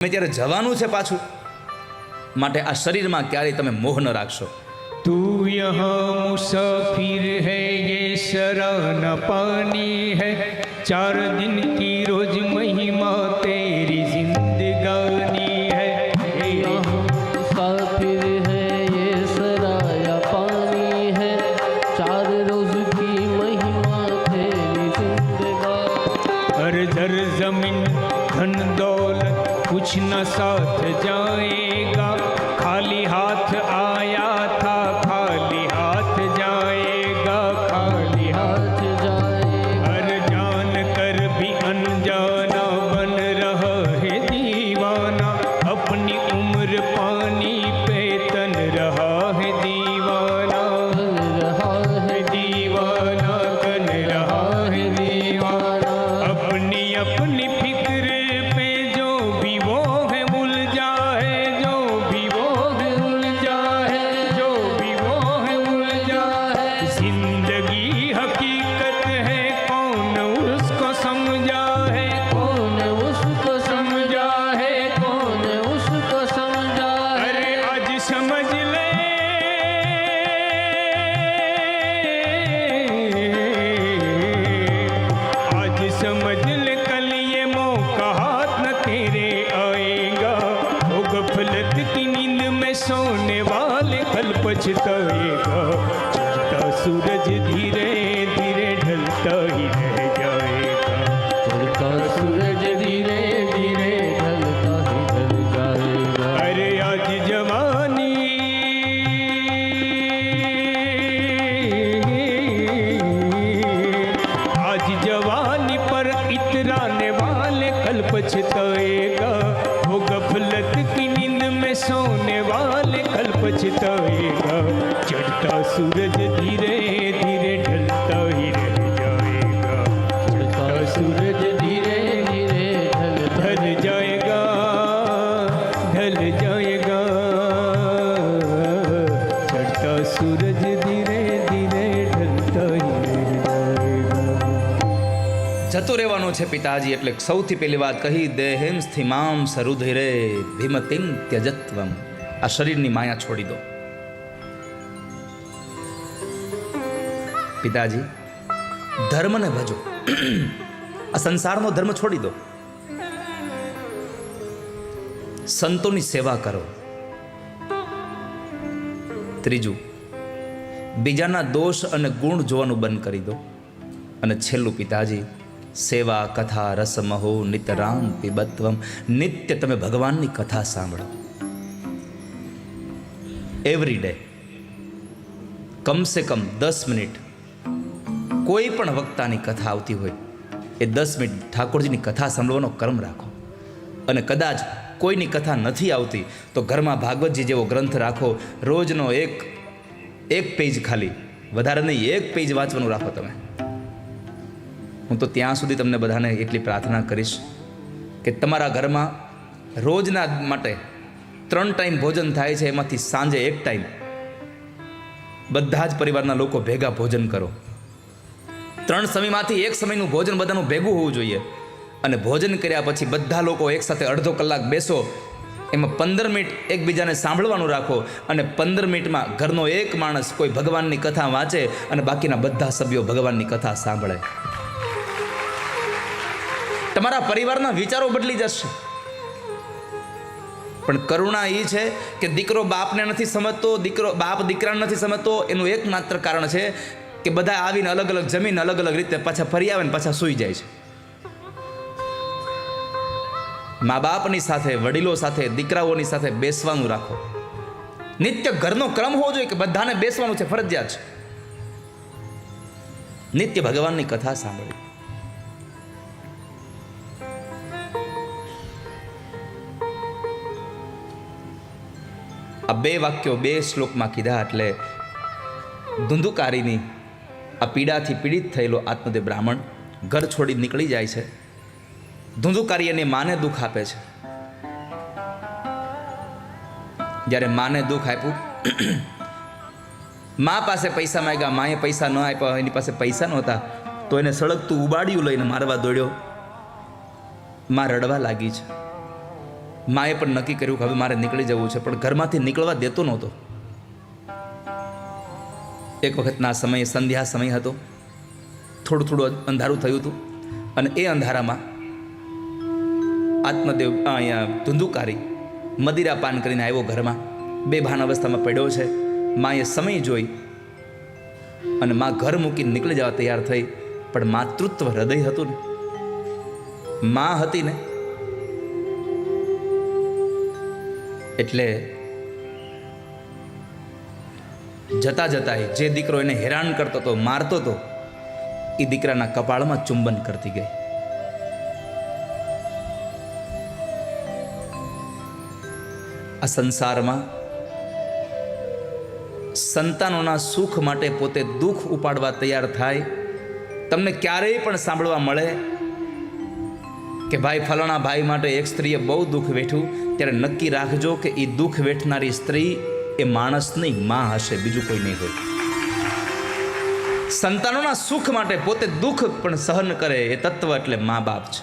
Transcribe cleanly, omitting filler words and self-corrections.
ત્યારે જવાનું છે પાછું, માટે આ શરીરમાં ક્યારેય તમે મોહ ન રાખશો। तू यहाँ मुसाफिर है ये शरण पानी है, 4 दिन की रोज महिमा तेरी जिंदगानी है। यहाँ मुसाफिर है ये सराया पानी है, 4 रोज की महिमा तेरी जिंदगानी। हर धर जमीन धन दौलत कुछ न साथ जाएगा, खाली हाथ आया था खाली हाथ जाएगा, खाली हाथ जाएगा। हर जान कर भी अनजाना बन रहा है दीवाना, अपनी उम्र पानी पे तन रहा है दीवाना, रहा है दीवाना तन रहा है दीवाना। अपनी अपनी फिक्र पे जो भी वो है उलझा है, जो भी वो है उलझा है, जो भी वो है उलझा है। जिंदगी हकीकत है कौन उसको समझा है, कौन उसको समझा है। कौन उसको समझा है। अरे आज समझ ले, आज समझ ले कल ये मौका हाथ न तेरे आएगा, वो गफलत की नींद में सोने वाले कल पछताएगा। चढ़ता सूरज धीरे धीरे ढलता ही रह जाएगा, चढ़ता सूरज धीरे धीरे ढलता ही ढल जाएगा। अरे आज जवानी आज जवानी पर इतराने वाले कल पछताएगा, वो गफलत की नींद में सोने वाले कल पछताएगा। चढ़ता सूरज धीरे धीरे ढलता ही रह जाएगा, चढ़ता सूरज धीरे धीरे ढलता ढल जाएगा, ढल जाएगा। चढ़ता सूरज धीरे धीरे ढलता ही रह जाएगा। જતો રહેવાનું છે પિતાજી, એટલે સૌથી પહેલી વાત કહી, દેહેમ સ્થિમામ સરુધિરે ભીમતિમ ત્યજત્વમ। આ શરીરની માયા છોડી દો પિતાજી, ધર્મને ભજો, આ સંસારનો ધર્મ છોડી દો, સંતોની સેવા કરો। ત્રીજું, બીજાના દોષ અને ગુણ જોવાનું બંધ કરી દો। અને છેલ્લું પિતાજી, સેવા કથા રસમહો નિતરામ પીબત્વમ, નિત્ય તમે ભગવાનની કથા સાંભળો। એવરી ડે કમસે કમ 10 મિનિટ કોઈ પણ વક્તાની કથા આવતી હોય એ 10 મિનિટ ઠાકોરજીની કથા સાંભળવાનો કર્મ રાખો। અને કદાચ કોઈની કથા નથી આવતી તો ઘરમાં ભાગવતજી જેવો ગ્રંથ રાખો, રોજનો એક પેજ, ખાલી વધારે નહીં, 1 પેજ વાંચવાનું રાખો તમે। હું તો ત્યાં સુધી તમને બધાને એટલી પ્રાર્થના કરીશ કે તમારા ઘરમાં રોજના માટે 3 ટાઈમ ભોજન થાય છે, એમાંથી સાંજે 1 ટાઈમ બધા જ પરિવારના લોકો ભેગા ભોજન કરો। 3 સમયમાંથી 1 સમયનું ભોજન બધાનું ભેગું હોવું જોઈએ। અને ભોજન કર્યા પછી બધા લોકો એકસાથે અડધો કલાક બેસો, એમાં 15 મિનિટ એકબીજાને સાંભળવાનું રાખો। અને 15 મિનિટમાં ઘરનો એક માણસ કોઈ ભગવાનની કથા વાંચે અને બાકીના બધા સભ્યો ભગવાનની કથા સાંભળે। તમારા પરિવારના વિચારો બદલી જશે। પણ કરુણા એ છે કે દીકરો બાપને નથી સમજતો, બાપ દીકરાને નથી સમજતો, એનું એકમાત્ર કારણ છે કે બધા આવીને અલગ અલગ જમીન અલગ અલગ રીતે પાછા ફરી આવે ને પાછા સૂઈ જાય છે। મા બાપની સાથે, વડીલો સાથે, દીકરાઓની સાથે બેસવાનું રાખો। નિત્ય ઘરનો ક્રમ હોવો જોઈએ કે બધાને બેસવાનું છે, ફરજિયાત છે। નિત્ય ભગવાનની કથા સાંભળી। આ 2 વાક્યો 2 શ્લોકમાં કીધા, એટલે ધુંધુકારીની આ પીડાથી પીડિત થયેલો આત્મદેવ બ્રાહ્મણ ઘર છોડી નીકળી જાય છે। ધુંધુકારી એની માને દુઃખ આપે છે। જ્યારે માને દુઃખ આપ્યું, મા પાસે પૈસા માંગ્યા, માએ પૈસા ન આપ્યા, એની પાસે પૈસા નહોતા તો એને સળગતું ઉબાડિયું લઈને મારવા દોડ્યો। માં રડવા લાગી છે। માએ પણ નક્કી કર્યું કે હવે મારે નીકળી જવું છે, પણ ઘરમાંથી નીકળવા દેતો નહોતો. એક વખતના સમયે સંધ્યા સમય હતો, થોડું થોડું અંધારું થયું હતું, અને એ અંધારામાં આત્મદેવ અહીંયા ધુંધુકારી મદિરા પાન કરીને આવ્યો ઘરમાં, બેભાન અવસ્થામાં પડ્યો છે. માએ સમય જોઈ અને મા ઘર મૂકીને નીકળી જવા તૈયાર થઈ, પણ માતૃત્વ હૃદય હતું ને, મા હતી ને, એટલે જતા જતા જે દીકરો એને હેરાન કરતો હતો, મારતો હતો, એ દીકરાના કપાળમાં ચુંબન કરતી ગઈ. આ સંસારમાં સંતાનોના સુખ માટે પોતે દુઃખ ઉપાડવા તૈયાર થાય. તમને ક્યારેય પણ સાંભળવા મળે કે ભાઈ ફલાણા ભાઈ માટે એક સ્ત્રીએ બહુ દુઃખ વેઠ્યું, ત્યારે નક્કી રાખજો કે એ દુઃખ વેઠનારી સ્ત્રી એ માણસ નહીં, માં હશે, બીજું કોઈ નહીં હોય. સંતાનોના સુખ માટે પોતે દુઃખ પણ સહન કરે એ તત્વ એટલે મા બાપ છે.